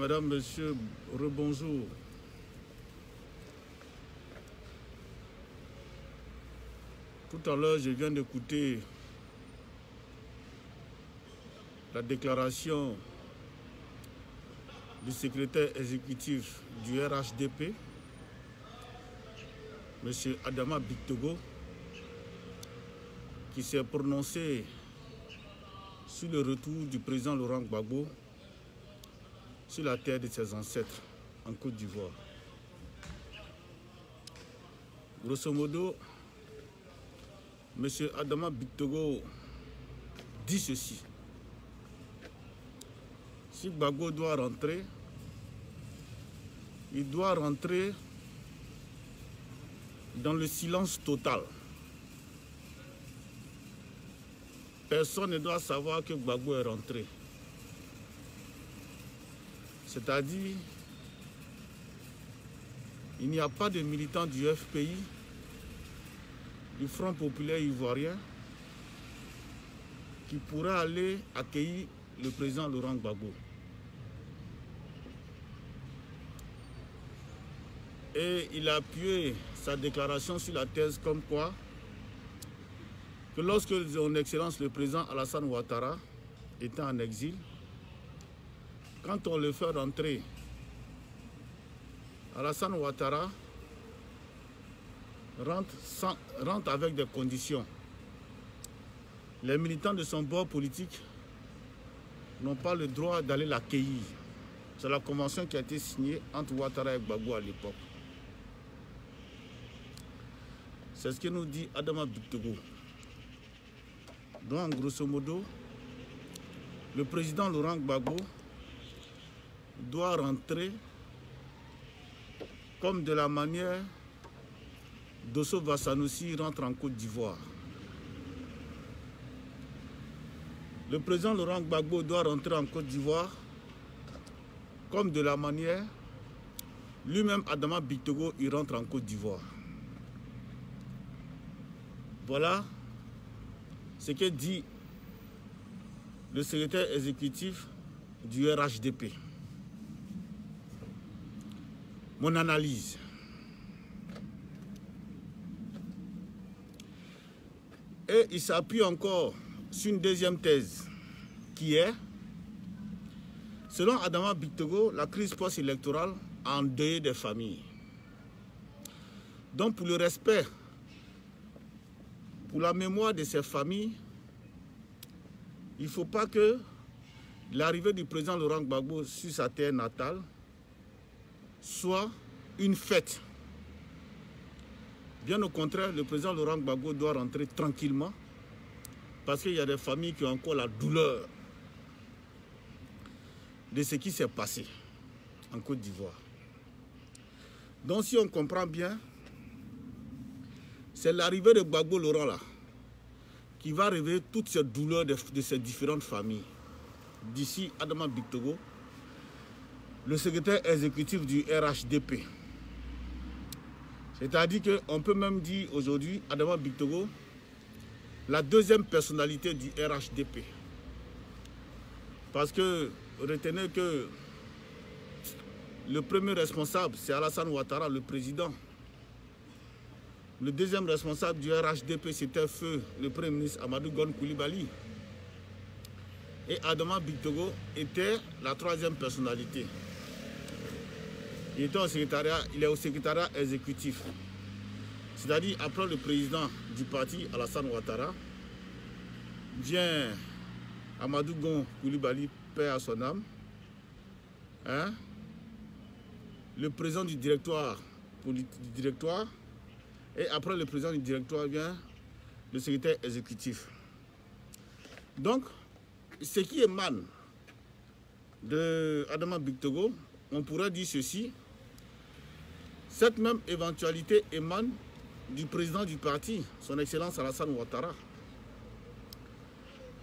Madame, Monsieur, rebonjour. Tout à l'heure, je viens d'écouter la déclaration du secrétaire exécutif du RHDP, M. Adama Bictogo, qui s'est prononcé sur le retour du président Laurent Gbagbo sur la terre de ses ancêtres en Côte d'Ivoire. Grosso modo, M. Adama Bictogo dit ceci: si Gbagbo doit rentrer, il doit rentrer dans le silence total. Personne ne doit savoir que Gbagbo est rentré. C'est-à-dire, il n'y a pas de militants du FPI, du Front populaire ivoirien, qui pourra aller accueillir le président Laurent Gbagbo. Et il a appuyé sa déclaration sur la thèse comme quoi que lorsque son Excellence le président Alassane Ouattara était en exil, quand on le fait rentrer, Alassane Ouattara rentre avec des conditions. Les militants de son bord politique n'ont pas le droit d'aller l'accueillir. C'est la convention qui a été signée entre Ouattara et Gbagbo à l'époque. C'est ce que nous dit Adama Bictogo. Donc, grosso modo, le président Laurent Gbagbo doit rentrer comme de la manière Dosso Vasanoussi rentre en Côte d'Ivoire. Le président Laurent Gbagbo doit rentrer en Côte d'Ivoire comme de la manière lui-même Adama Bictogo il rentre en Côte d'Ivoire. Voilà ce que dit le secrétaire exécutif du RHDP. Mon analyse. Et il s'appuie encore sur une deuxième thèse qui est, selon Adama Bictogo, la crise post-électorale a endeuillé des familles. Donc pour le respect, pour la mémoire de ces familles, il ne faut pas que l'arrivée du président Laurent Gbagbo sur sa terre natale soit une fête. Bien au contraire, le président Laurent Gbagbo doit rentrer tranquillement parce qu'il y a des familles qui ont encore la douleur de ce qui s'est passé en Côte d'Ivoire. Donc si on comprend bien, c'est l'arrivée de Gbagbo Laurent là qui va révéler toutes ces douleurs de ces différentes familles. D'ici Adama Bictogo, le secrétaire exécutif du RHDP. C'est-à-dire qu'on peut même dire aujourd'hui, Adama Bictogo, la deuxième personnalité du RHDP. Parce que retenez que le premier responsable, c'est Alassane Ouattara, le président. Le deuxième responsable du RHDP, c'était feu le Premier ministre Amadou Gon Coulibaly. Et Adama Bictogo était la troisième personnalité. Il est au secrétariat exécutif. C'est-à-dire, après le président du parti, Alassane Ouattara, vient Amadou Gon Coulibaly, paix à son âme. Hein? Le président du directoire, et après le président du directoire vient le secrétaire exécutif. Donc, ce qui émane de Adama Bictogo, on pourrait dire ceci: cette même éventualité émane du président du parti, son Excellence Alassane Ouattara.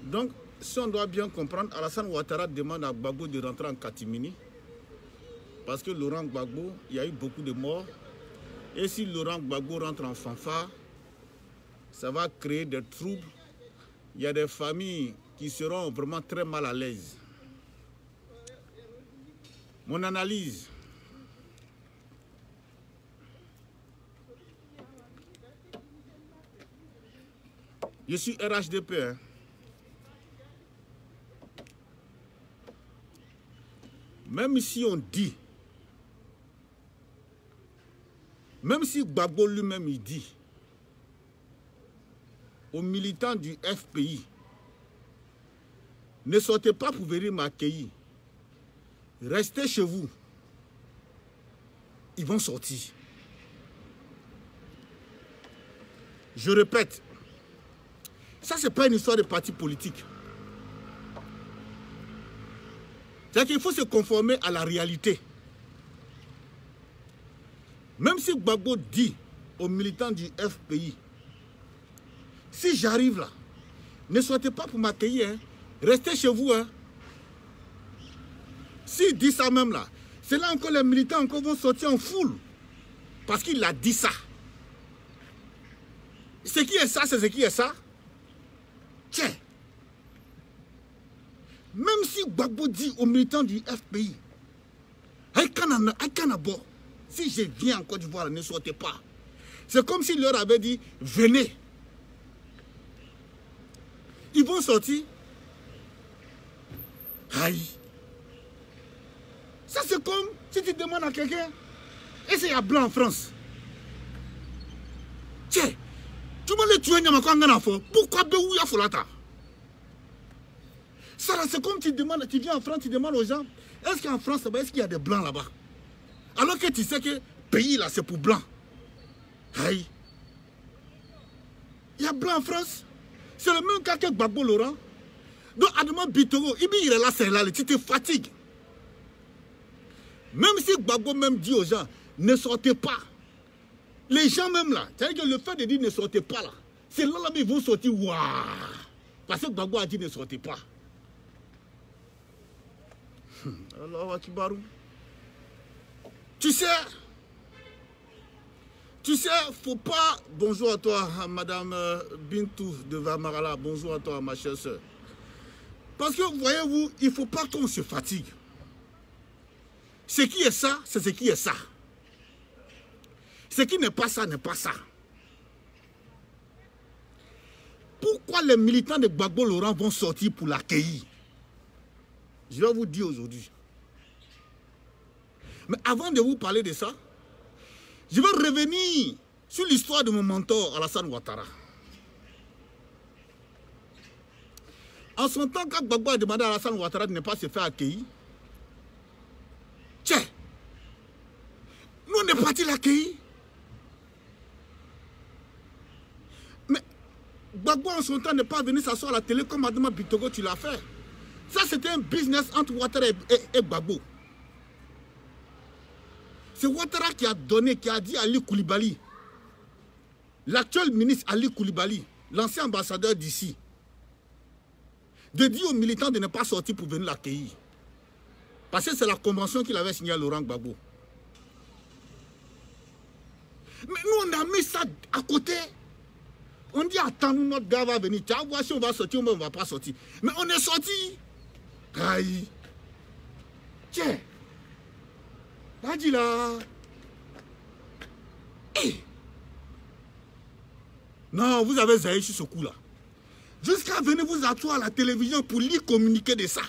Donc, si on doit bien comprendre, Alassane Ouattara demande à Gbagbo de rentrer en catimini, parce que Laurent Gbagbo, il y a eu beaucoup de morts. Et si Laurent Gbagbo rentre en fanfare, ça va créer des troubles. Il y a des familles qui seront vraiment très mal à l'aise. Mon analyse. Je suis RHDP. Hein. Même si on dit, même si Gbagbo lui-même il dit aux militants du FPI, ne sortez pas pour venir m'accueillir, restez chez vous, ils vont sortir. Je répète, ça c'est pas une histoire de parti politique. C'est-à-dire qu'il faut se conformer à la réalité. Même si Gbagbo dit aux militants du FPI, si j'arrive là, ne soyez pas pour m'accueillir, hein, restez chez vous. Hein. S'il dit ça même là, c'est là encore les militants encore vont sortir en foule. Parce qu'il a dit ça. Ce qui est ça, c'est ce qui est ça. Tiens. Même si Gbagbo dit aux militants du FPI, si je viens en Côte d'Ivoire, ne sortez pas. C'est comme s'il leur avait dit, venez. Ils vont sortir. Aïe. Ça c'est comme si tu demandes à quelqu'un, est-ce qu'il y a blanc en France? Tiens, tu m'as le tuer, pourquoi Béouya Folata? Ça c'est comme tu demandes, tu viens en France, tu demandes aux gens, est-ce qu'en France, est-ce qu'il y a des blancs là-bas? Alors que tu sais que le pays là c'est pour blancs. Aïe. Il y a blanc en France. C'est le même cas que Gbagbo Laurent. Donc Adama Bitoro, il est là, c'est là, tu te fatigues. Même si Gbagbo même dit aux gens, ne sortez pas. Les gens même là, c'est-à-dire que le fait de dire ne sortez pas là, c'est là ils vont sortir, waouh. Parce que Gbagbo a dit ne sortez pas. Alors, Akibarou. Tu sais, faut pas... Bonjour à toi, Madame Bintou de Vamarala. Bonjour à toi, ma chère soeur. Parce que, voyez-vous, il ne faut pas qu'on se fatigue. Ce qui est ça, c'est ce qui est ça. Ce qui n'est pas ça, n'est pas ça. Pourquoi les militants de Gbagbo Laurent vont sortir pour l'accueillir? Je vais vous dire aujourd'hui. Mais avant de vous parler de ça, je vais revenir sur l'histoire de mon mentor, Alassane Ouattara. En son temps, quand Gbagbo a demandé à Alassane Ouattara de ne pas se faire accueillir, tiens, nous on est partis l'accueillir. Mais Gbagbo en son temps n'est pas venu s'asseoir à la télé comme Adama Bitoro tu l'as fait. Ça c'était un business entre Ouattara et Gbagbo. C'est Ouattara qui a donné, qui a dit à Ali Koulibaly, l'actuel ministre Ali Koulibaly, l'ancien ambassadeur d'ici, de dire aux militants de ne pas sortir pour venir l'accueillir. Parce que c'est la convention qu'il avait signée à Laurent Gbagbo. Mais nous, on a mis ça à côté. On dit, attends, nous, notre gars va venir. Tu vas voir si on va sortir ou on ne va pas sortir. Mais on est sorti. Aïe. Tiens. Là, dit là. Hey. Non, vous avez zaï sur ce coup-là. Jusqu'à venir vous asseoir à la télévision pour lui communiquer de ça.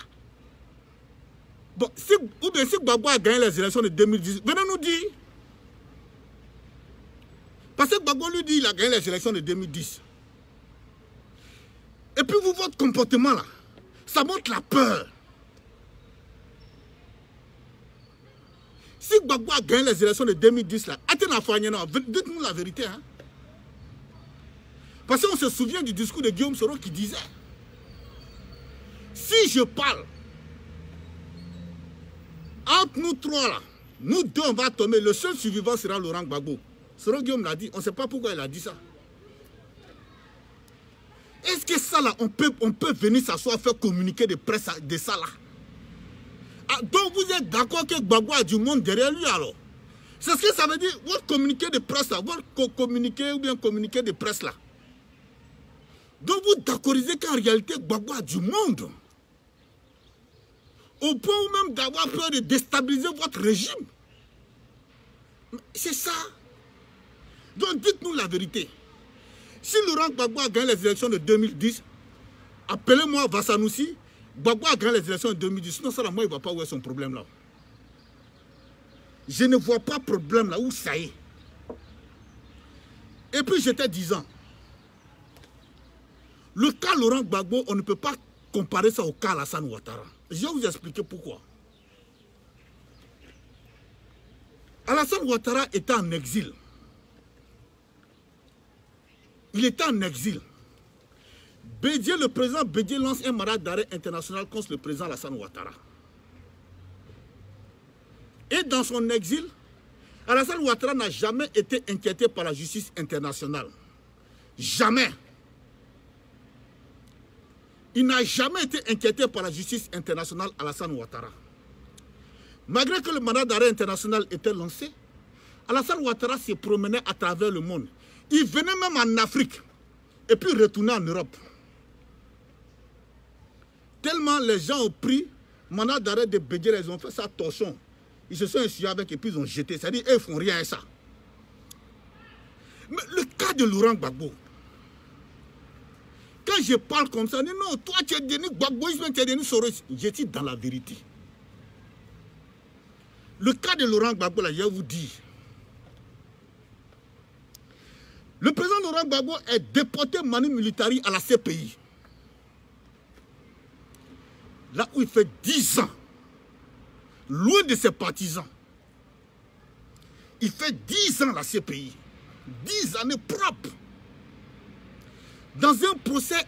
Bon, ou bien si Gbagbo a gagné les élections de 2010, venez nous dire. Parce que Gbagbo lui dit qu'il a gagné les élections de 2010. Et puis vous, votre comportement là, ça montre la peur. Si Gbagbo a gagné les élections de 2010 là, dites-nous la vérité. Hein? Parce qu'on se souvient du discours de Guillaume Soro qui disait, si je parle, entre nous trois là, nous deux on va tomber, le seul survivant sera Laurent Gbagbo. Soro Guillaume l'a dit, on ne sait pas pourquoi il a dit ça. Est-ce que ça là, on peut venir s'asseoir faire communiquer de presse de ça là? Ah, donc vous êtes d'accord que Gbagbo a du monde derrière lui alors? C'est ce que ça veut dire, votre communiqué de presse là, votre communiqué ou bien communiqué de presse là. Donc vous d'accordiez qu'en réalité Gbagbo a du monde. au point où même d'avoir peur de déstabiliser votre régime. C'est ça. Donc dites-nous la vérité. Si Laurent Gbagbo a gagné les élections de 2010, appelez-moi Vassanoussi, Gbagbo a gagné les élections de 2010. Sinon, ça, moi, il ne va pas où est son problème là. Je ne vois pas de problème là où ça y est. Et puis j'étais 10 ans. Le cas Laurent Gbagbo, on ne peut pas comparer ça au cas Alassane Ouattara. Je vais vous expliquer pourquoi. Alassane Ouattara était en exil. Il était en exil. Bédié, le président Bédié lance un mandat d'arrêt international contre le président Alassane Ouattara. Et dans son exil, Alassane Ouattara n'a jamais été inquiété par la justice internationale. Jamais. Il n'a jamais été inquiété par la justice internationale, Alassane Ouattara. Malgré que le mandat d'arrêt international était lancé, Alassane Ouattara se promenait à travers le monde. Il venait même en Afrique et puis retournait en Europe. Tellement les gens ont pris le mandat d'arrêt de Bédié, ils ont fait ça torchon. Ils se sont essuyés avec et puis ils ont jeté. C'est-à-dire qu'ils ne font rien à ça. Mais le cas de Laurent Gbagbo, quand je parle comme ça, non, toi tu es devenu Gbagboïsme, tu es devenu Soros. Je dis dans la vérité. Le cas de Laurent Gbagbo, là, je vous dis. Le président Laurent Gbagbo est déporté manu militari à la CPI. Là où il fait 10 ans, loin de ses partisans. Il fait 10 ans à la CPI. 10 années propres. Dans un procès,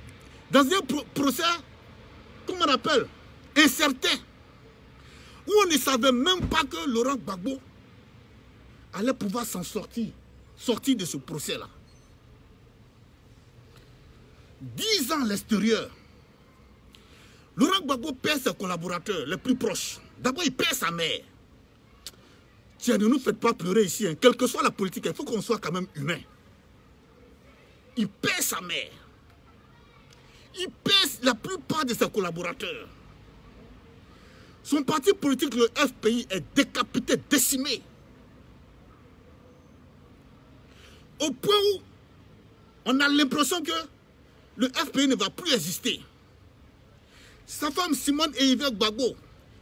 comment on appelle, incertain, où on ne savait même pas que Laurent Gbagbo allait pouvoir s'en sortir de ce procès-là. 10 ans à l'extérieur. Laurent Gbagbo perd ses collaborateurs les plus proches. D'abord, il perd sa mère. Tiens, ne nous faites pas pleurer ici. Hein. Quelle que soit la politique, il faut qu'on soit quand même humain. Il perd sa mère. Il perd la plupart de ses collaborateurs. Son parti politique, le FPI, est décapité, décimé. Au point où on a l'impression que le FPI ne va plus exister. Sa femme Simone Eyve Gbagbo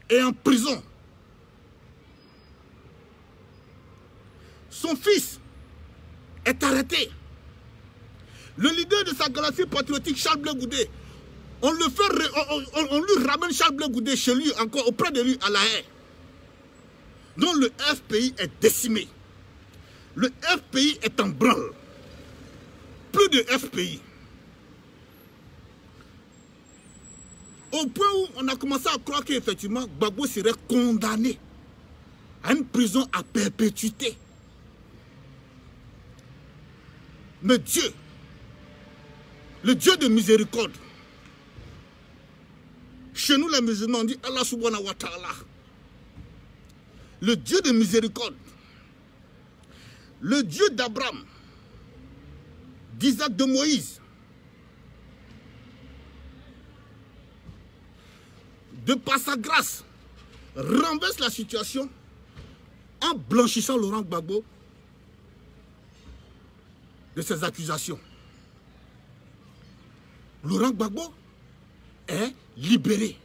est en prison. Son fils est arrêté. Le leader de sa galaxie patriotique, Charles Blé Goudé, on lui ramène Charles Blé Goudé chez lui, encore auprès de lui, à La Haye. Donc le FPI est décimé. Le FPI est en branle. Plus de FPI. Au point où on a commencé à croire qu'effectivement, Gbagbo serait condamné à une prison à perpétuité. Mais Dieu, le Dieu de miséricorde, chez nous les musulmans on dit Allah subhanahu wa ta'ala, le Dieu de miséricorde, le Dieu d'Abraham, d'Isaac, de Moïse, de par sa grâce, renverse la situation en blanchissant Laurent Gbagbo de ses accusations. Laurent Gbagbo est libéré.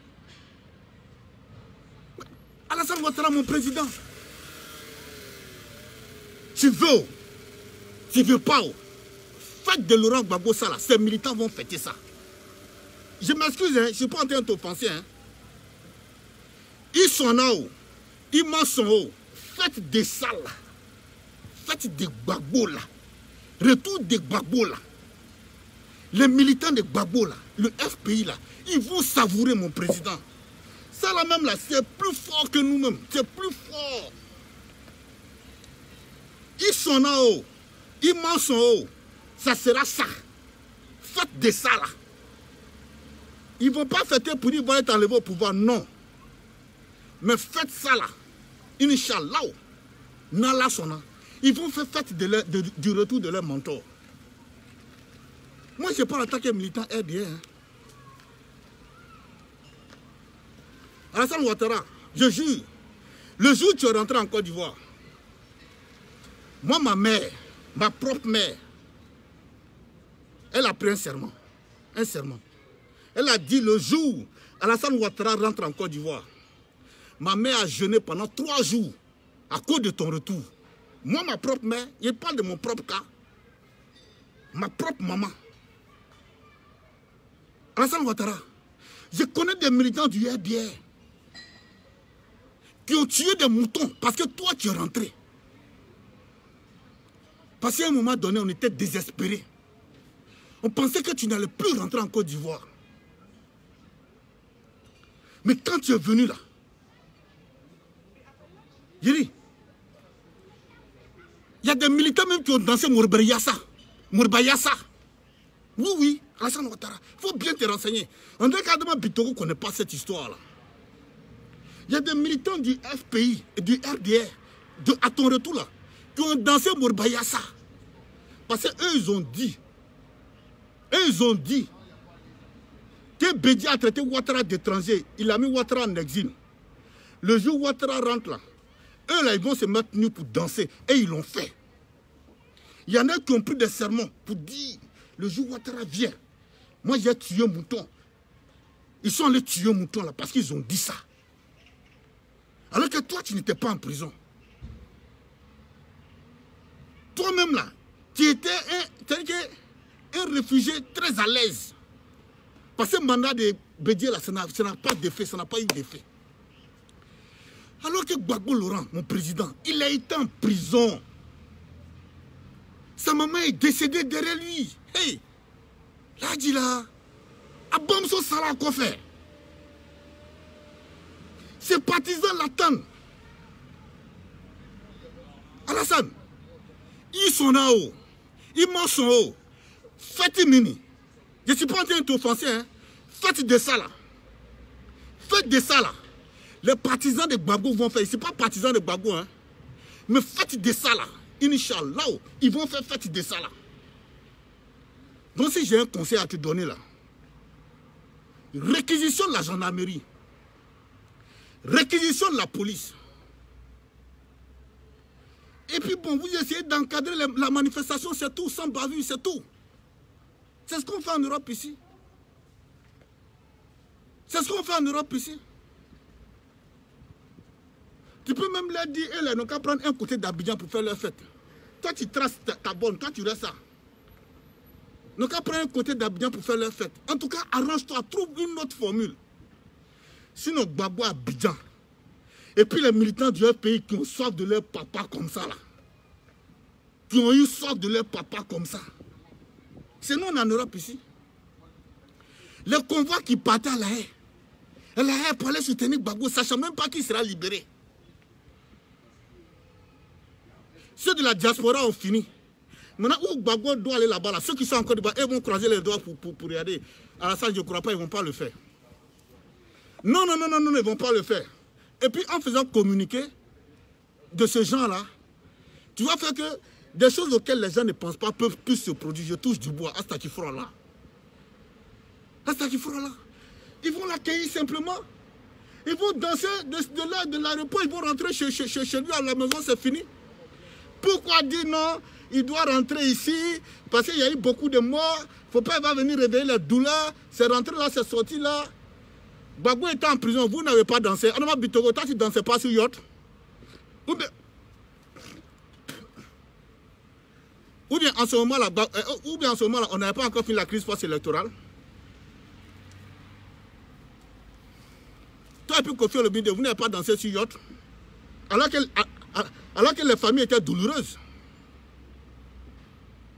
Alassane Ouattara, mon président, tu veux, tu veux pas, faites de Laurent Gbagbo ça là, ces militants vont fêter ça. Je m'excuse, hein, je ne suis pas en train de t'offenser. Hein. Ils sont en haut, ils m'en sont haut. Faites des salles là, faites des Gbagbo là, retour des Gbagbo là. Les militants de Gbagbo là, le FPI là, ils vont savourer mon président. Ça là même là, c'est plus fort que nous-mêmes, c'est plus fort. Ils sont en haut, ils m'en sont haut. Ça sera ça. Faites des ça là. Ils ne vont pas fêter pour dire qu'ils vont être enlevés au pouvoir, non. Mais faites ça là. Inch'Allah. Nala sona. Ils vont faire fête du retour de leur mentor. Moi, je ne sais pas l'attaquer militant RDR. Hein. Alassane Ouattara, je jure, le jour où tu es rentré en Côte d'Ivoire, moi, ma mère, ma propre mère, elle a pris un serment. Un serment. Elle a dit le jour où Alassane Ouattara rentre en Côte d'Ivoire, ma mère a jeûné pendant 3 jours à cause de ton retour. Moi, ma propre mère, je parle de mon propre cas. Ma propre maman. Alassane Ouattara, je connais des militants du RDR qui ont tué des moutons parce que toi, tu es rentré. Parce qu'à un moment donné, on était désespérés. On pensait que tu n'allais plus rentrer en Côte d'Ivoire. Mais quand tu es venu là, il y a des militants même qui ont dansé Mourbayassa. Mourbayassa. Oui, oui, Alassane Ouattara. Il faut bien te renseigner. André Kadema Bittogo ne connaît pas cette histoire-là. Il y a des militants du FPI et du RDR, à ton retour là, qui ont dansé Mourbayassa. Parce qu'eux, ils ont dit que Bédi a traité Ouattara d'étranger. Il a mis Ouattara en exil. Le jour où Ouattara rentre là, eux là, ils vont se mettre nus pour danser. Et ils l'ont fait. Il y en a qui ont pris des sermons pour dire, le jour où Ouattara vient, moi j'ai tué un mouton. Ils sont allés tuer un mouton là parce qu'ils ont dit ça. Alors que toi, tu n'étais pas en prison. Toi-même là, tu étais un réfugié très à l'aise. Parce que le mandat de Bédié là, ça n'a pas d'effet, ça n'a pas eu d'effet. Alors que Gbagbo Laurent, mon président, il a été en prison. Sa maman est décédée derrière lui. Hey, là, dit là, Abamso Salah quoi faire? Ses partisans l'attendent. Alassane, ils sont en haut. Ils mangent en haut. Faites mini. Je ne suis pas en train de t'offenser. Hein. Faites de ça là. Faites de ça là. Les partisans de Gbagbo vont faire. Ce n'est pas partisans de Gbagbo. Hein. Mais faites de ça là. Inch'Allah, ils vont faire fête de ça là. Donc si j'ai un conseil à te donner là. Réquisition de la gendarmerie. Réquisition de la police. Et puis bon, vous essayez d'encadrer la manifestation, c'est tout, sans bavure, c'est tout. C'est ce qu'on fait en Europe ici. C'est ce qu'on fait en Europe ici. Tu peux même leur dire, ils n'ont qu'à prendre un côté d'Abidjan pour faire leur fête. Toi, tu traces ta bonne, toi, tu restes ça. Ils n'ont qu'à prendre un côté d'Abidjan pour faire leur fête. En tout cas, arrange-toi, trouve une autre formule. Sinon, Gbagbo Abidjan. Et puis les militants du pays qui ont soif de leur papa comme ça, là. Qui ont eu soif de leur papa comme ça. C'est nous en Europe ici. Les convois qui partaient à La Haye. La Haye pour aller soutenir Gbagbo, sachant même pas qu'il sera libéré. Ceux de la diaspora ont fini. Maintenant, où Gbagbo doit aller là-bas, là, ceux qui sont encore là-bas, ils vont croiser les doigts pour regarder. Alassane, je ne crois pas, ils ne vont pas le faire. Non, non, non, non, non, ils ne vont pas le faire. Et puis, en faisant communiquer de ce genre-là, tu vas faire que des choses auxquelles les gens ne pensent pas peuvent plus se produire. Je touche du bois, hasta qu'il fera là. Hasta qu'il fera là. Ils vont l'accueillir simplement. Ils vont danser de l'aéroport, ils vont rentrer chez lui à la maison, c'est fini. Pourquoi dire non? Il doit rentrer ici parce qu'il y a eu beaucoup de morts. Il ne faut pas venir réveiller les douleurs. C'est rentré là, c'est sorti là. Gbagbo était en prison, vous n'avez pas dansé. Adama Bittogo, toi tu ne dansais pas sur yacht. Ou bien en ce moment-là, on n'avait pas encore fini la crise post-électorale. Toi et puis Kofi Olomide, vous n'avez pas dansé sur yacht. Alors que les familles étaient douloureuses.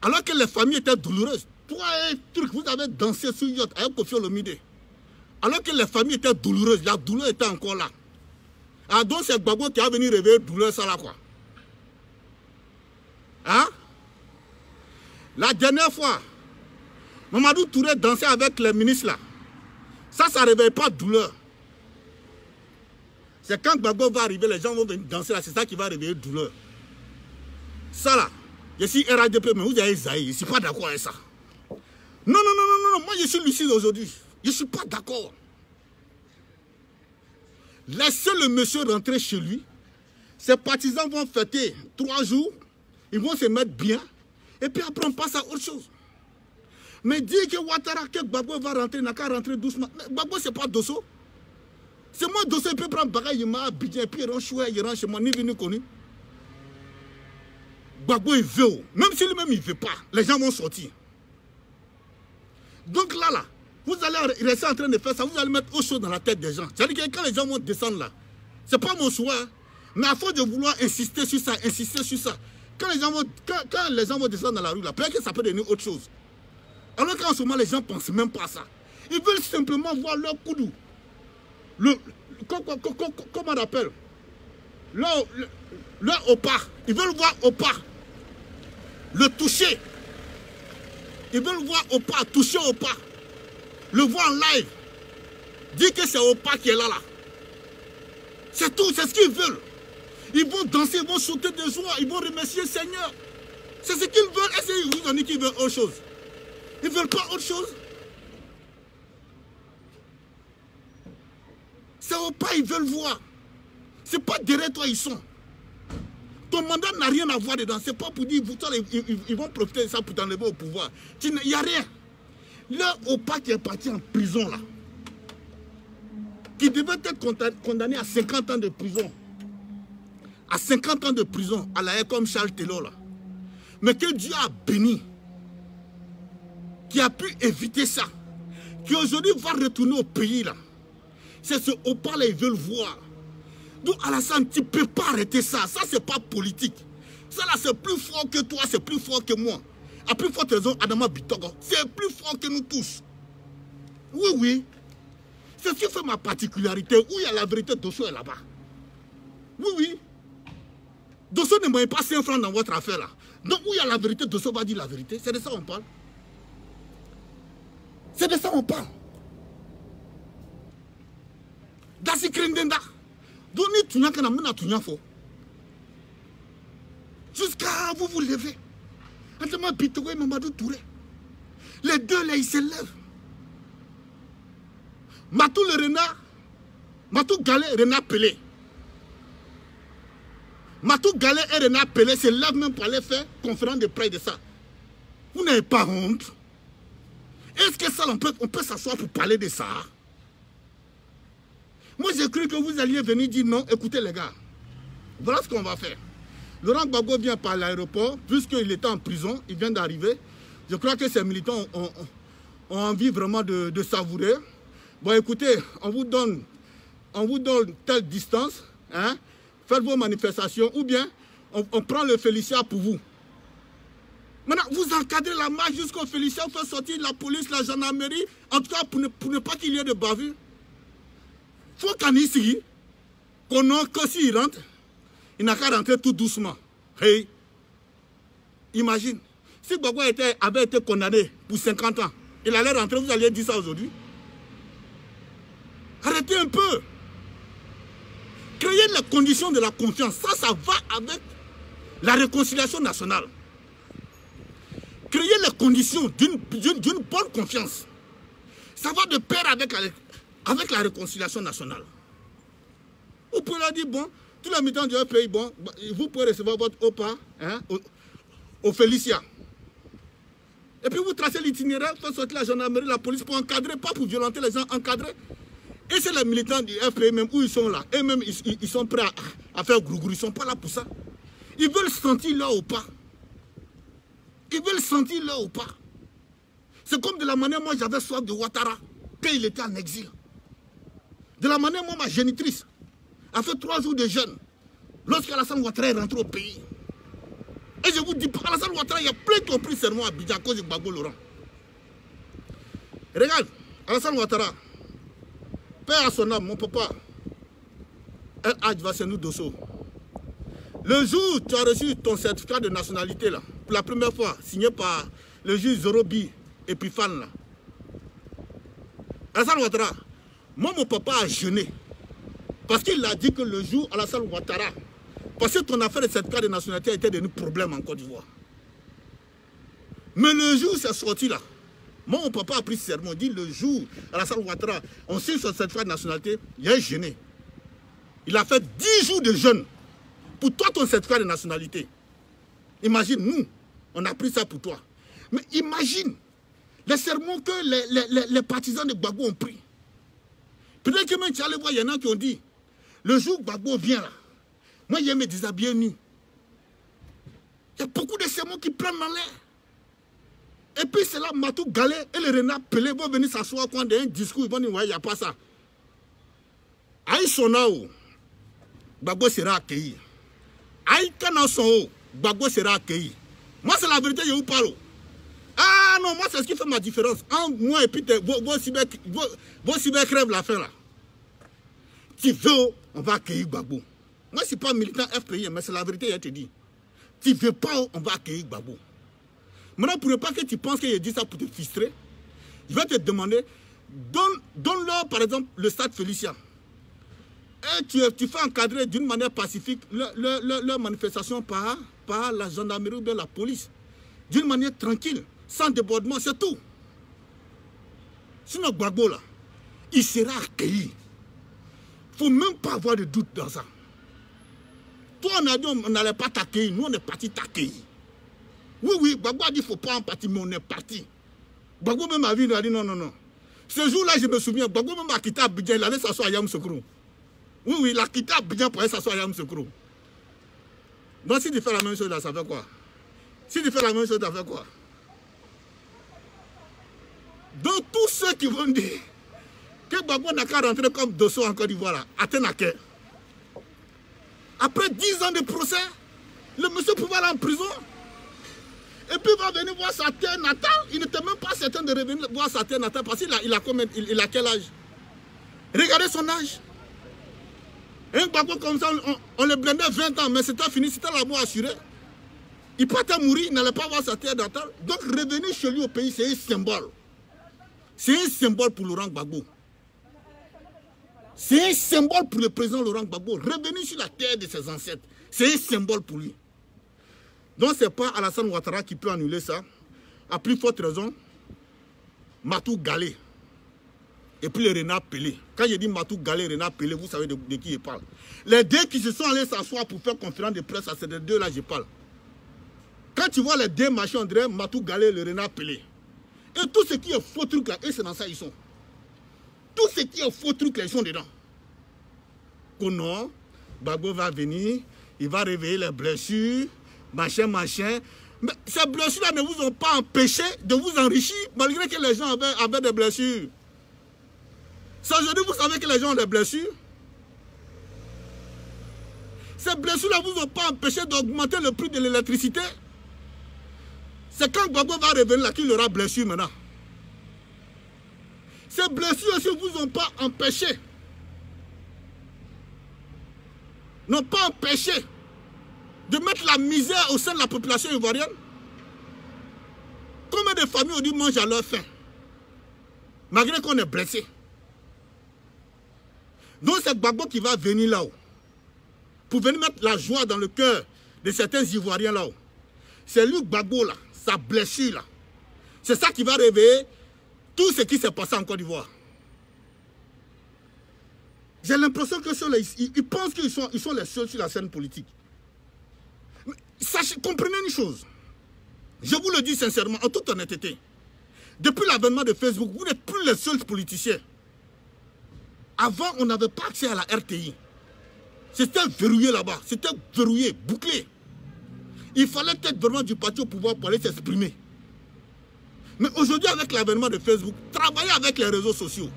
Alors que les familles étaient douloureuses. Toi et truc, vous avez dansé sur yacht avec Kofi Olomide. Alors que les familles étaient douloureuses, la douleur était encore là. Alors donc c'est Gbagbo qui a venu réveiller douleur ça là quoi. Hein? La dernière fois, Mamadou Touré dansait avec les ministres là. Ça ne réveille pas douleur. C'est quand Gbagbo va arriver, les gens vont venir danser là, c'est ça qui va réveiller douleur. Ça là, je suis RADP, mais vous avez Zaï, je ne suis pas d'accord avec ça. Non, non, non, non, non, moi je suis lucide aujourd'hui. Je ne suis pas d'accord. Laissez le monsieur rentrer chez lui. Ses partisans vont fêter 3 jours. Ils vont se mettre bien. Et puis après, on passe à autre chose. Mais dire que Ouattara, que Gbagbo va rentrer, il n'a qu'à rentrer doucement. Gbagbo, ce n'est pas Dosso. C'est moi, Dosso, il peut prendre bagage, il m'a Abidjan, puis il rentre chez moi, ni venu connu. Gbagbo, il veut. Même si lui-même, il ne veut pas, les gens vont sortir. Donc là, vous allez rester en train de faire ça, vous allez mettre autre chose dans la tête des gens. C'est-à-dire que quand les gens vont descendre là, ce n'est pas mon choix, hein, mais à force de vouloir insister sur ça, quand les gens vont descendre dans la rue là, peut-être que ça peut devenir autre chose. Alors qu'en ce moment, les gens ne pensent même pas à ça. Ils veulent simplement voir leur coudou. Comment on appelle? Leur opa. Ils veulent voir opa. Le toucher. Ils veulent voir opa, toucher opa. Le voir en live. Dire que c'est opa qui est là. C'est tout, c'est ce qu'ils veulent. Ils vont danser, ils vont sauter de joie, ils vont remercier le Seigneur. C'est ce qu'ils veulent. Est-ce qu'ils vous ont dit qu'ils veulent autre chose? Ils ne veulent pas autre chose. C'est au pas, ils veulent voir. Ce n'est pas derrière toi, ils sont. Ton mandat n'a rien à voir dedans. Ce n'est pas pour dire, ils vont profiter de ça pour t'enlever au pouvoir. Il n'y a rien. Là, au pas qui est parti en prison, là, qui devait être condamné à 50 ans de prison. À 50 ans de prison, à la haie comme Charles Taylor, là. Mais que Dieu a béni, qui a pu éviter ça, qui aujourd'hui va retourner au pays là. C'est ce Opa là, ils veulent voir. Donc Alassane, tu ne peux pas arrêter ça. Ça, c'est pas politique. Ça là, c'est plus fort que toi, c'est plus fort que moi. À plus forte raison, Adama Bitogo, c'est plus fort que nous tous. Oui, oui. C'est ce qui fait ma particularité. Où il y a la vérité, Dosso est là-bas. Oui, oui. Dosso ne met pas 5 francs dans votre affaire là. Donc où il y a la vérité, Dosso va dire la vérité. C'est de ça qu'on parle. C'est de ça qu'on parle. Dasi Krindenda. Donnez tout n'a qu'à n'a tout n'a faux. Jusqu'à vous vous levez. Adama Bitogo et Mamadou Touré. Les deux là, ils se lèvent. Matou le renard. Matou Galé, renard Pelé. Matou Galé et renard Pelé se lèvent même pour aller faire conférence de près de ça. Vous n'avez pas honte? Est-ce que ça, on peut s'asseoir pour parler de ça? Moi, j'ai cru que vous alliez venir dire non. Écoutez, les gars, voilà ce qu'on va faire. Laurent Gbagbo vient par l'aéroport, puisqu'il était en prison, il vient d'arriver. Je crois que ces militants ont envie vraiment de savourer. Bon, écoutez, on vous donne telle distance, hein, faites vos manifestations, ou bien on prend le Félicia pour vous. Maintenant, vous encadrez la marche jusqu'au Félicia, vous faites sortir la police, la gendarmerie, en tout cas pour ne pas qu'il y ait de bavure. Il faut qu'en ici, que s'il rentre, il n'a qu'à rentrer tout doucement. Hey, imagine, si Gbagbo avait été condamné pour 50 ans, il allait rentrer, vous alliez dire ça aujourd'hui? Arrêtez un peu. Créer les conditions de la confiance, ça va avec la réconciliation nationale. Créer les conditions d'une bonne confiance. Ça va de pair avec la réconciliation nationale. Vous pouvez leur dire, bon, tous les militants du pays, bon, vous pouvez recevoir votre OPA hein, au Félicia. Et puis vous tracez l'itinéraire, faites sortir la gendarmerie, la police pour encadrer, pas pour violenter les gens, encadrer. Et c'est les militants du FPI même où ils sont là. Et même ils sont prêts à faire grougrou, ils ne sont pas là pour ça. Ils veulent sentir leur OPA. Ils veulent sentir leur OPA. C'est comme de la manière, moi j'avais soif de Ouattara, quand il était en exil. De la manière, moi ma génitrice a fait 3 jours de jeûne lorsqu'Alassane Ouattara est rentré au pays. Et je vous dis, Alassane Ouattara, il y a plein qui ont pris serment à Abidjan à cause de Gbagbo Laurent. Regarde, Alassane Ouattara, père à son âme, mon papa, El Hadj Vassenou Dosso. Le jour où tu as reçu ton certificat de nationalité, là, pour la première fois, signé par le juge Zorobi Epifane, là. Alassane Ouattara, moi, mon papa a jeûné. Parce qu'il a dit que le jour Alassane Ouattara, parce que ton affaire de certificat de nationalité était devenu problème en Côte d'Ivoire. Mais le jour où c'est sorti là, moi, mon papa a pris serment, il dit le jour Alassane Ouattara, on signe son certificat de nationalité, il a jeûné. Il a fait 10 jours de jeûne pour toi, ton certificat de nationalité. Imagine, nous, on a pris ça pour toi. Mais imagine les sermons que les partisans de Gbagbo ont pris. Peut-être que même tu allais voir, il y en a qui ont dit, le jour où Gbagbo vient là, moi, je me déshabiller nu. Il y a beaucoup de sermons qui prennent dans l'air. Et puis c'est là, Matou Galé et le renard Pelé vont venir s'asseoir quand il y a un discours, ils vont dire, ouais, il n'y a pas ça. Aïe Sonao, Gbagbo sera accueilli. Aïe Kanasonao, Gbagbo sera accueilli. Moi, c'est la vérité, je vous parle. Ah non, moi, c'est ce qui fait ma différence. En moi et puis vos cyber crèvent la fin là. Tu veux, on va accueillir Gbagbo. Moi, je ne suis pas militant FPI, mais c'est la vérité, je te dis. Tu ne veux pas, on va accueillir Gbagbo. Maintenant, pour ne pas que tu penses que je dis ça pour te frustrer, je vais te demander, donne-leur par exemple le stade Félicien. Et tu fais encadrer d'une manière pacifique leur manifestation par la gendarmerie ou bien la police. D'une manière tranquille, sans débordement, c'est tout. Sinon, Gbagbo là, il sera accueilli. Il ne faut même pas avoir de doute dans ça. Toi, on a dit on n'allait pas t'accueillir, nous on est parti t'accueillir. Oui, Gbagbo a dit qu'il ne faut pas en partir, mais on est parti. Gbagbo même a dit non. Ce jour-là, je me souviens, Gbagbo même a quitté Abidjan, il allait s'asseoir à Yamoussoukro. Oui, il a quitté Abidjan pour aller s'asseoir à Yamoussoukro. Donc si tu fais la même chose là, ça fait quoi? Si tu fais la même chose, ça fait quoi? Donc tous ceux qui vont dire que Gbagbo n'a qu'à rentrer comme Dosso en Côte d'Ivoire là, Athénaké. Après 10 ans de procès, le monsieur pouvait aller en prison. Et puis il va venir voir sa terre natale. Il n'était même pas certain de revenir voir sa terre natale parce qu'il a quel âge? Regardez son âge. Un Gbagbo comme ça, on le blindait 20 ans, mais c'était fini, c'était la mort assurée. Il partait mourir, il n'allait pas voir sa terre natale. Donc revenir chez lui au pays, c'est un symbole. C'est un symbole pour Laurent Gbagbo. C'est un symbole pour le président Laurent Gbagbo. Revenir sur la terre de ses ancêtres, c'est un symbole pour lui. Donc ce n'est pas Alassane Ouattara qui peut annuler ça. À plus forte raison, Matou Galé. Et puis le renard Pelé. Quand je dis Matou Galé, renard Pelé, vous savez de qui je parle. Les deux qui se sont allés s'asseoir pour faire conférence de presse, c'est les deux là je parle. Quand tu vois les deux machins, on dirait Matou Galé, le renard Pelé. Et tout ce qui est faux truc là, et c'est dans ça ils sont. Tout ce qui est faux truc là, ils sont dedans. Que non, Gbagbo va venir, il va réveiller les blessures, machin. Mais ces blessures là ne vous ont pas empêché de vous enrichir, malgré que les gens avaient des blessures. C'est aujourd'hui vous savez que les gens ont des blessures. Ces blessures là ne vous ont pas empêché d'augmenter le prix de l'électricité. C'est quand Gbagbo va revenir là qu'il aura blessure maintenant. Ces blessures aussi ne vous ont pas empêché. N'ont pas empêché de mettre la misère au sein de la population ivoirienne. Combien de familles ont dû manger à leur faim, malgré qu'on est blessé. Donc c'est Gbagbo qui va venir là-haut, pour venir mettre la joie dans le cœur de certains Ivoiriens là-haut. C'est lui Gbagbo là, sa blessure là. C'est ça qui va réveiller tout ce qui s'est passé en Côte d'Ivoire. J'ai l'impression que ceux-là, ils pensent qu'ils sont les seuls sur la scène politique. Mais sachez, comprenez une chose. Je vous le dis sincèrement, en toute honnêteté. Depuis l'avènement de Facebook, vous n'êtes plus les seuls politiciens. Avant, on n'avait pas accès à la RTI. C'était verrouillé là-bas. C'était verrouillé, bouclé. Il fallait peut-être vraiment du parti au pouvoir pour aller s'exprimer. Mais aujourd'hui, avec l'avènement de Facebook, travaillez avec les réseaux sociaux.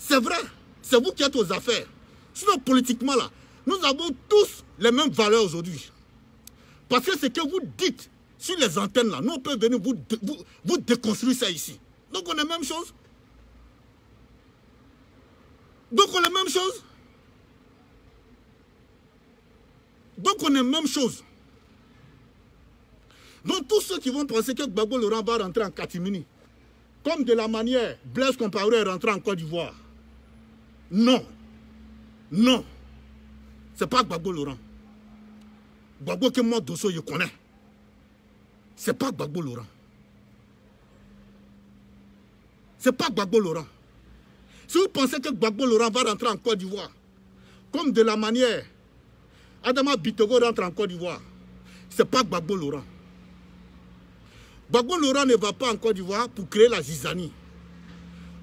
C'est vrai, c'est vous qui êtes aux affaires. Sinon, politiquement, là, nous avons tous les mêmes valeurs aujourd'hui. Parce que ce que vous dites sur les antennes, là, nous, on peut venir vous déconstruire ça ici. Donc, on est la même chose. Donc, on est la même chose. Donc, on est la même chose. Donc, tous ceux qui vont penser que Gbagbo Laurent va rentrer en catimini, comme de la manière Blaise Compaoré est rentré en Côte d'Ivoire. Non. Non. Ce n'est pas Gbagbo Laurent. Gbagbo que moi, Dosso, je connais. Ce n'est pas Gbagbo Laurent. Ce n'est pas Gbagbo Laurent. Si vous pensez que Gbagbo Laurent va rentrer en Côte d'Ivoire comme de la manière, Adama Bitogo rentre en Côte d'Ivoire. Ce n'est pas Gbagbo Laurent. Gbagbo Laurent ne va pas en Côte d'Ivoire pour créer la zizanie.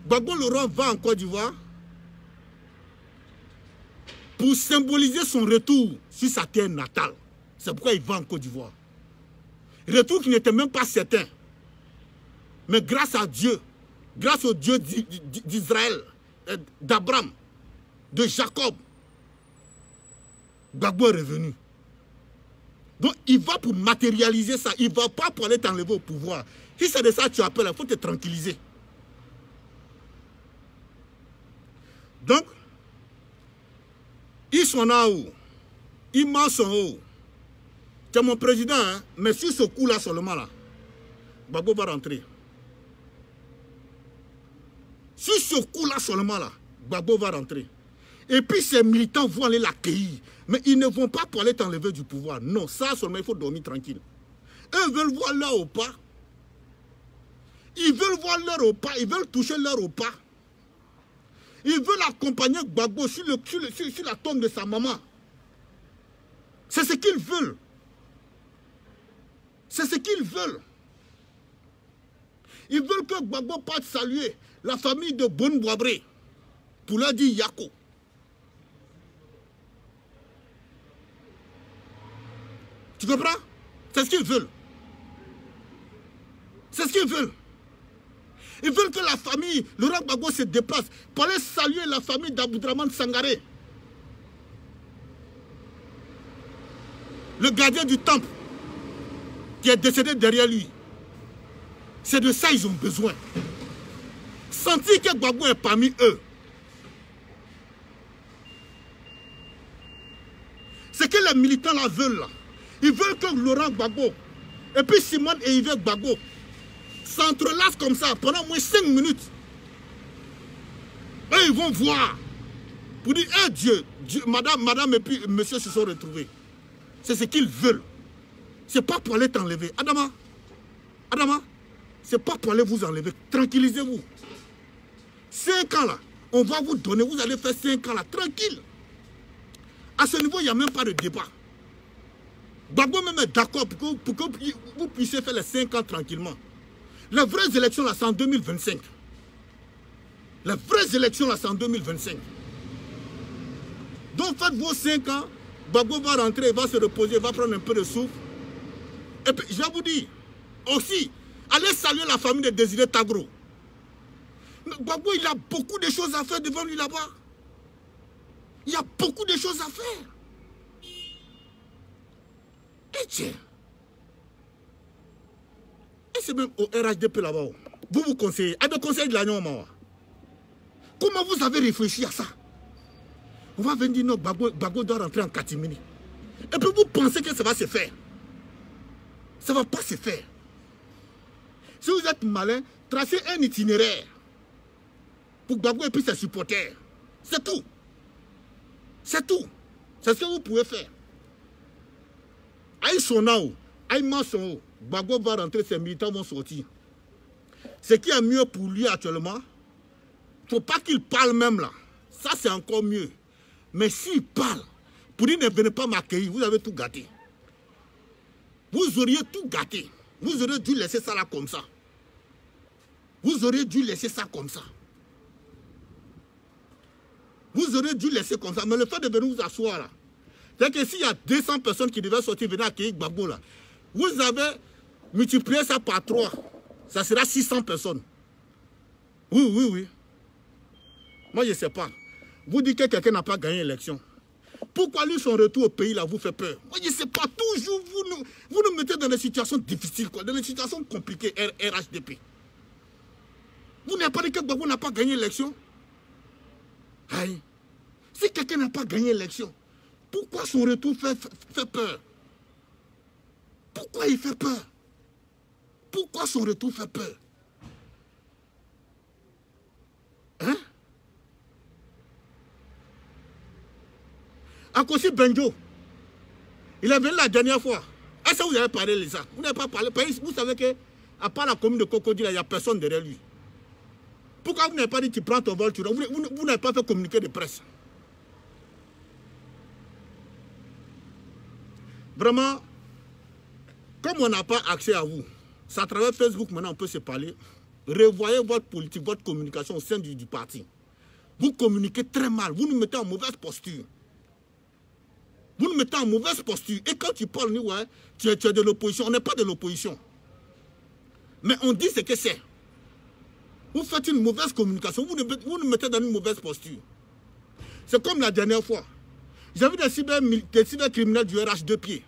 Gbagbo Laurent va en Côte d'Ivoire pour symboliser son retour sur sa terre natale. C'est pourquoi il va en Côte d'Ivoire. Retour qui n'était même pas certain. Mais grâce à Dieu, grâce au Dieu d'Israël, d'Abraham, de Jacob, Gbagbo est revenu. Donc il va pour matérialiser ça. Il ne va pas pour aller t'enlever au pouvoir. Si c'est de ça que tu appelles, il faut te tranquilliser. Donc, ils sont là où? Ils m'en sont où? C'est mon président, hein? Mais sur ce coup-là seulement, là, Gbagbo va rentrer. Sur ce coup-là seulement, là, Gbagbo va rentrer. Et puis ces militants vont aller l'accueillir. Mais ils ne vont pas pour aller t'enlever du pouvoir. Non, ça seulement, il faut dormir tranquille. Eux veulent voir leur repas. Ils veulent voir leur repas. Ils veulent toucher leur repas. Ils veulent accompagner Gbagbo sur la tombe de sa maman. C'est ce qu'ils veulent. C'est ce qu'ils veulent. Ils veulent que Gbagbo parte saluer la famille de Bonne-Boabré pour leur dire Yako. Tu comprends? C'est ce qu'ils veulent. C'est ce qu'ils veulent. Ils veulent que la famille, Laurent Gbagbo se déplace pour aller saluer la famille d'Aboudraman Sangaré. Le gardien du temple qui est décédé derrière lui. C'est de ça qu'ils ont besoin. Sentir que Gbagbo est parmi eux. C'est que les militants là veulent là. Ils veulent que Laurent Gbagbo et puis Simone et Yves Gbagbo s'entrelacent comme ça pendant au moins 5 minutes. Et ils vont voir. Pour dire, hey, Dieu, madame et puis monsieur se sont retrouvés. C'est ce qu'ils veulent. C'est pas pour aller t'enlever. Adama, c'est pas pour aller vous enlever. Tranquillisez-vous. 5 ans là, on va vous donner, vous allez faire 5 ans là, tranquille. À ce niveau, il n'y a même pas de débat. Gbagbo même est d'accord pour que vous puissiez faire les 5 ans tranquillement. Les vraies élections là, c'est en 2025. Les vraies élections là, c'est en 2025. Donc faites vos 5 ans, Gbagbo va rentrer, il va se reposer, il va prendre un peu de souffle. Et puis, je vais vous dire, aussi, allez saluer la famille de Désiré Tagro. Gbagbo, il a beaucoup de choses à faire devant lui là-bas. Il y a beaucoup de choses à faire. Et tiens. Et c'est même au RHDP là-bas. Vous conseillez. À des conseils de l'Agnon, comment vous avez réfléchi à ça? On va venir dire non, Gbagbo doit rentrer en catimini. Et puis vous pensez que ça va se faire. Ça ne va pas se faire. Si vous êtes malin, tracez un itinéraire pour Gbagbo et puis ses supporters. C'est tout. C'est tout. C'est ce que vous pouvez faire. Aïe Sonao, Aïe Mansonao, Gbagbo va rentrer, ses militants vont sortir. Ce qui est mieux pour lui actuellement, il ne faut pas qu'il parle même là. Ça c'est encore mieux. Mais s'il parle, pour dire ne venez pas m'accueillir, vous avez tout gâté. Vous auriez tout gâté. Vous auriez dû laisser ça là comme ça. Vous auriez dû laisser ça comme ça. Vous auriez dû laisser comme ça. Mais le fait de venir vous asseoir là, c'est que s'il y a 200 personnes qui devaient sortir, venir accueillir Gbagbo là, vous avez multiplié ça par 3. Ça sera 600 personnes. Oui. Moi, je ne sais pas. Vous dites que quelqu'un n'a pas gagné l'élection. Pourquoi lui, son retour au pays là, vous fait peur? Moi, je ne sais pas. Toujours, vous nous mettez dans des situations difficiles, quoi, dans des situations compliquées, RHDP. Vous n'avez pas dit que Gbagbo n'a pas gagné l'élection? Aïe. Si quelqu'un n'a pas gagné l'élection, pourquoi son retour fait peur? Pourquoi il fait peur? Pourquoi son retour fait peur? Hein? Akosi Benjo, il est venu la dernière fois. Est-ce que vous avez parlé de ça? Vous n'avez pas parlé. Vous savez qu'à part la commune de Cocody, il n'y a personne derrière lui. Pourquoi vous n'avez pas dit tu prends ton vol, tu rentres? Vous n'avez pas fait communiqué de presse. Vraiment, comme on n'a pas accès à vous, c'est à travers Facebook maintenant on peut se parler. Revoyez votre politique, votre communication au sein du parti. Vous communiquez très mal, vous nous mettez en mauvaise posture. Vous nous mettez en mauvaise posture. Et quand tu parles, ouais, tu es de l'opposition. On n'est pas de l'opposition. Mais on dit ce que c'est. Vous faites une mauvaise communication. Vous nous mettez dans une mauvaise posture. C'est comme la dernière fois. J'avais des cybercriminels du RH 2 pieds.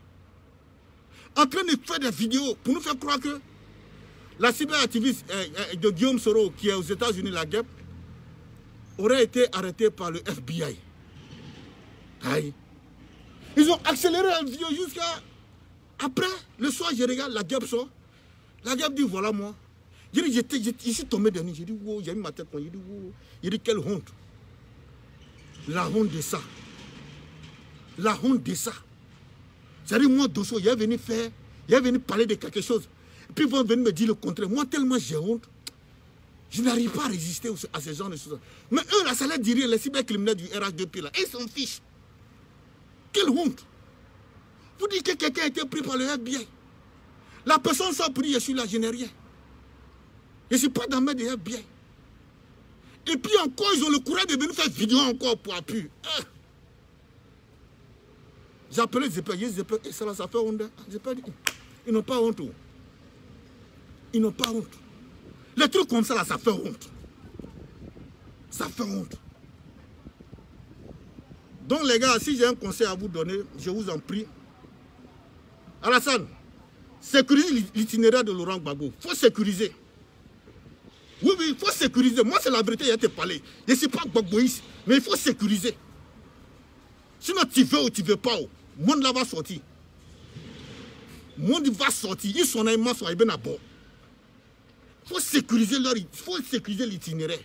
En train de faire des vidéos pour nous faire croire que la cyberactiviste de Guillaume Soro, qui est aux États-Unis, la guêpe, aurait été arrêtée par le FBI. Aïe. Ils ont accéléré la vidéo jusqu'à... Après, le soir, je regarde, la guêpe sort. La guêpe dit, voilà moi. Je suis tombé de nuit. J'ai dit, wow, j'ai mis ma tête. J'ai dit, wow. J'ai dit, quelle honte. La honte de ça. La honte de ça. C'est-à-dire, moi, Dosso, il est venu parler de quelque chose. Et puis, ils vont venir me dire le contraire. Moi, tellement j'ai honte. Je n'arrive pas à résister à ce genre de choses. Mais eux, là, ça leur dit rien. Les cybercriminels du RH2P, là, ils s'en fichent. Quelle honte. Vous dites que quelqu'un a été pris par le FBI. La personne s'en prie, je suis là, je n'ai rien. Je ne suis pas dans le main du FBI. Et puis encore, ils ont le courage de venir faire vidéo encore pour appui. J'ai appelé les épées, et ça fait honte. Ils n'ont pas honte. Ils n'ont pas honte. Les trucs comme ça, là, ça fait honte. Ça fait honte. Donc les gars, si j'ai un conseil à vous donner, je vous en prie. Alassane, sécurisez l'itinéraire de Laurent Gbagbo. Il faut sécuriser. Oui, il faut sécuriser. Moi, c'est la vérité, il a été parlé. Je ne suis pas Gbagboïste, mais il faut sécuriser. Sinon, tu veux ou tu ne veux pas, le monde là va sortir. Le monde va sortir. Ils sont là, ils sont bien à bord. Il faut sécuriser l'itinéraire.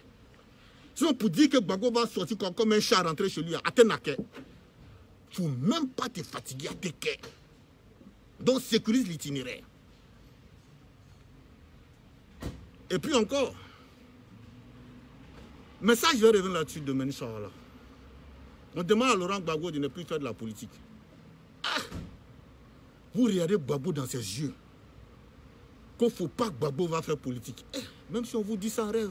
Sinon, pour dire que Gbagbo va sortir comme un chat rentré chez lui, à Tenake, il ne faut même pas te fatiguer à Teke. Donc, sécurise l'itinéraire. Et puis encore, mais ça, je vais revenir là-dessus demain, Inch'Allah. On demande à Laurent Gbagbo de ne plus faire de la politique. Ah, vous regardez Gbagbo dans ses yeux. Qu'il ne faut pas que Gbagbo va faire politique. Même si on vous dit ça en rêve.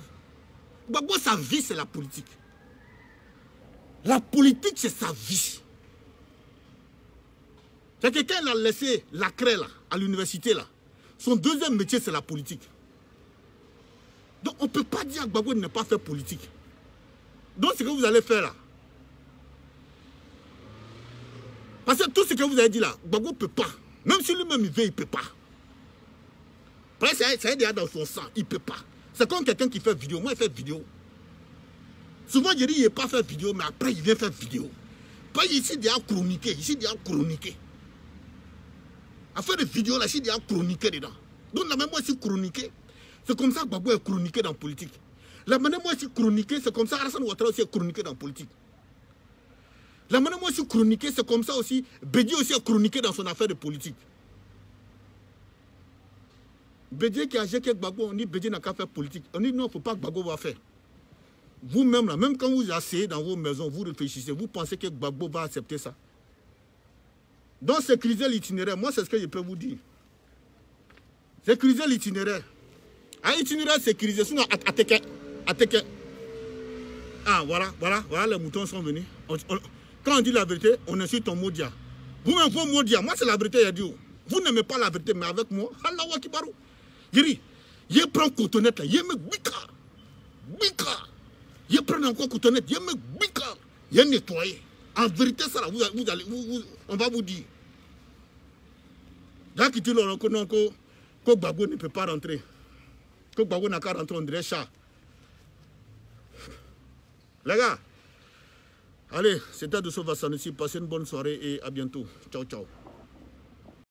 Gbagbo, sa vie, c'est la politique. La politique, c'est sa vie. C'est quelqu'un qui a laissé la craie là, à l'université là. Son deuxième métier, c'est la politique. Donc, on ne peut pas dire à Gbagbo de ne pas faire politique. Donc, ce que vous allez faire là. Parce que tout ce que vous avez dit là, Gbagbo ne peut pas. Même si lui-même il veut, il ne peut pas. Parce que ça est déjà dans son sang, il ne peut pas. C'est comme quelqu'un qui fait vidéo. Moi, il fait vidéo. Souvent, je dis, il n'est pas fait vidéo, mais après, il vient faire vidéo. Pas ici, il y a chroniqué. Ici, il y a chroniqué. À faire des vidéos, là, ici, il y a chroniqué dedans. Donc, la même moi, ici, chroniqué. C'est comme ça que Gbagbo est chroniqué dans la politique. La manière moi, ici, chroniqué, c'est comme ça que Alassane Ouattara aussi est chroniqué dans la politique. La manière moi, ici, chroniqué, c'est comme ça aussi. Bédié aussi est chroniqué dans son affaire de politique. Bédié qui a géré Gbagbo, on dit Bédié n'a qu'à faire politique. On dit non, il ne faut pas que Gbagbo va faire. Vous-même, là, même quand vous asseyez dans vos maisons, vous réfléchissez, vous pensez que Gbagbo va accepter ça. Donc, sécuriser l'itinéraire, moi, c'est ce que je peux vous dire. Sécuriser l'itinéraire. Un itinéraire sécurisé, sinon, à Teke. Ah, voilà, les moutons sont venus. Quand on dit la vérité, on insulte ton Modia. Vous-même, vos Modia, moi, c'est la vérité, il a dit. Vous n'aimez pas la vérité, mais avec moi, Allah wa kibaru. Je dis, je prends cotonnette là, je me bika. Je prends encore cotonnette, je me bika. Je nettoie. En vérité, ça là, on va vous dire. Là, qui dit que Gbagbo ne peut pas rentrer. Que Gbagbo n'a qu'à rentrer, on dirait chat. Les gars, allez, c'était Dosso Vassanusi. Passez une bonne soirée et à bientôt. Ciao, ciao.